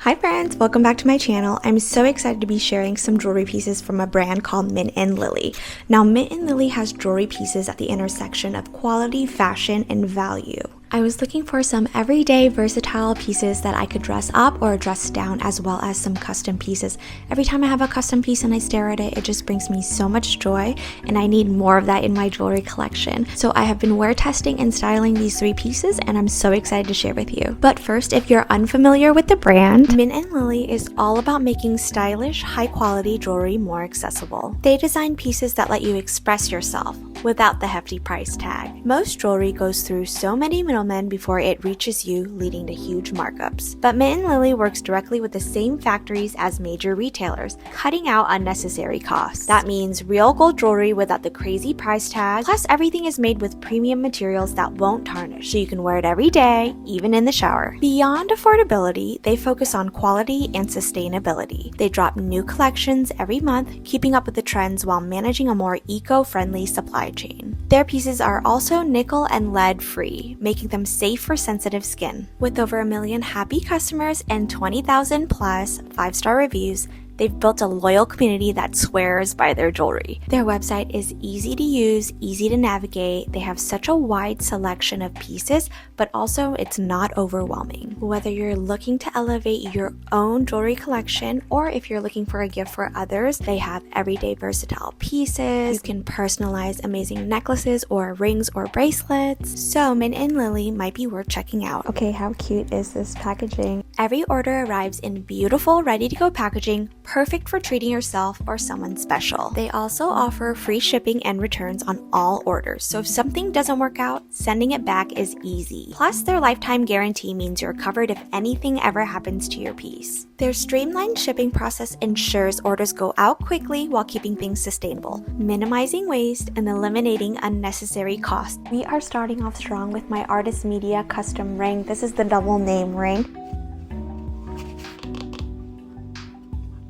Hi friends, welcome back to my channel. I'm so excited to be sharing some jewelry pieces from a brand called Mint & Lily. Now Mint & Lily has jewelry pieces at the intersection of quality, fashion, and value. I was looking for some everyday versatile pieces that I could dress up or dress down, as well as some custom pieces. Every time I have a custom piece and I stare at it, it just brings me so much joy, and I need more of that in my jewelry collection. So I have been wear testing and styling these 3 pieces, and I'm so excited to share with you. But first, if you're unfamiliar with the brand, Mint & Lily is all about making stylish, high quality jewelry more accessible. They design pieces that let you express yourself without the hefty price tag. Most jewelry goes through so many middlemen before it reaches you, leading to huge markups. But Mint & Lily works directly with the same factories as major retailers, cutting out unnecessary costs. That means real gold jewelry without the crazy price tag, plus everything is made with premium materials that won't tarnish, so you can wear it every day, even in the shower. Beyond affordability, they focus on quality and sustainability. They drop new collections every month, keeping up with the trends while managing a more eco-friendly supply chain. Their pieces are also nickel and lead free, making them safe for sensitive skin. With over 1 million happy customers and 20,000 plus 5-star reviews, they've built a loyal community that swears by their jewelry. Their website is easy to use, easy to navigate. They have such a wide selection of pieces, but also it's not overwhelming. Whether you're looking to elevate your own jewelry collection or if you're looking for a gift for others, they have everyday versatile pieces. You can personalize amazing necklaces or rings or bracelets. So Mint & Lily might be worth checking out. Okay, how cute is this packaging? Every order arrives in beautiful, ready-to-go packaging, perfect for treating yourself or someone special. They also offer free shipping and returns on all orders, so if something doesn't work out, sending it back is easy. Plus, their lifetime guarantee means you're covered if anything ever happens to your piece. Their streamlined shipping process ensures orders go out quickly while keeping things sustainable, minimizing waste and eliminating unnecessary costs. We are starting off strong with my Artist Media custom ring. This is the double name ring.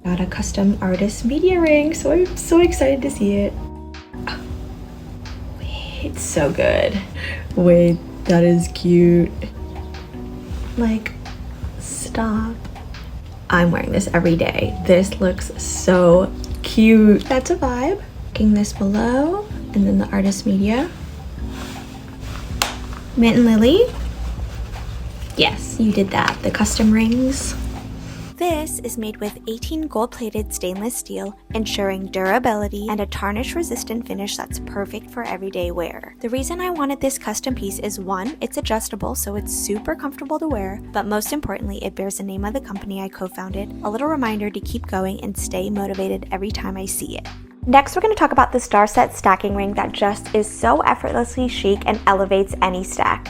Got a custom Artist Media ring, so I'm so excited to see it. Oh, wait, it's so good. Wait, that is cute. Like, stop. I'm wearing this every day. This looks so cute. That's a vibe. Looking this below, and then the Artist Media. Mint & Lily. Yes, you did that. The custom rings. This is made with 18 gold-plated stainless steel, ensuring durability and a tarnish-resistant finish that's perfect for everyday wear. The reason I wanted this custom piece is 1, it's adjustable, so it's super comfortable to wear, but most importantly, it bears the name of the company I co-founded, a little reminder to keep going and stay motivated every time I see it. Next, we're going to talk about the Star Set stacking ring that just is so effortlessly chic and elevates any stack.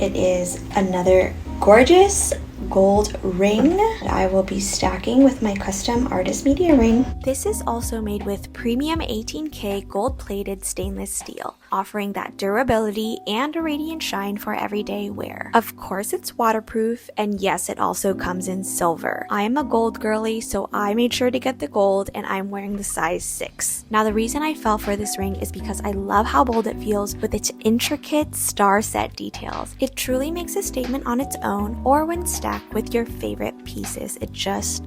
It is another gorgeous gold ring I will be stacking with my custom Artist Media ring. This is also made with premium 18K gold-plated stainless steel, offering that durability and a radiant shine for everyday wear. Of course, it's waterproof, and yes, it also comes in silver. I am a gold girly, so I made sure to get the gold, and I'm wearing the size 6. Now, the reason I fell for this ring is because I love how bold it feels with its intricate star set details. It truly makes a statement on its own, or when stacked with your favorite pieces. It just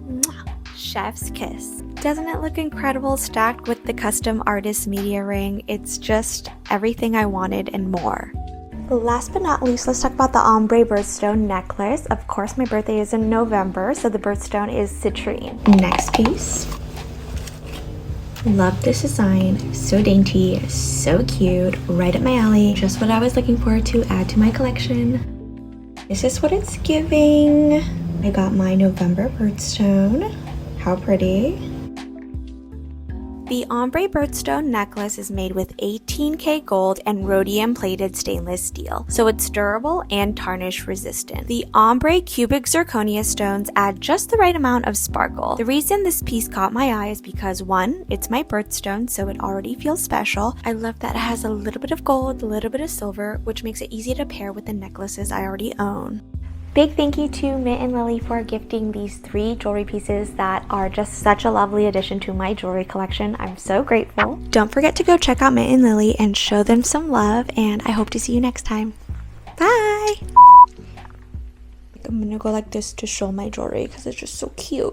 chef's kiss. Doesn't it look incredible stacked with the custom Artist Media ring? It's just everything I wanted and more. Last but not least, let's talk about the Ombre Birthstone necklace. Of course, my birthday is in November, so the birthstone is Citrine. Next piece. Love this design, so dainty, so cute, right up my alley. Just what I was looking for to add to my collection. This is what it's giving. I got my November birthstone. How pretty. The Ombre Birthstone necklace is made with 18K gold and rhodium plated stainless steel, so it's durable and tarnish resistant. The Ombre cubic zirconia stones add just the right amount of sparkle. The reason this piece caught my eye is because 1, it's my birthstone, so it already feels special. I love that it has a little bit of gold, a little bit of silver, which makes it easy to pair with the necklaces I already own. Big thank you to Mint & Lily for gifting these 3 jewelry pieces that are just such a lovely addition to my jewelry collection. I'm so grateful. Don't forget to go check out Mint & Lily and show them some love, and I hope to see you next time. Bye! I'm gonna go like this to show my jewelry because it's just so cute.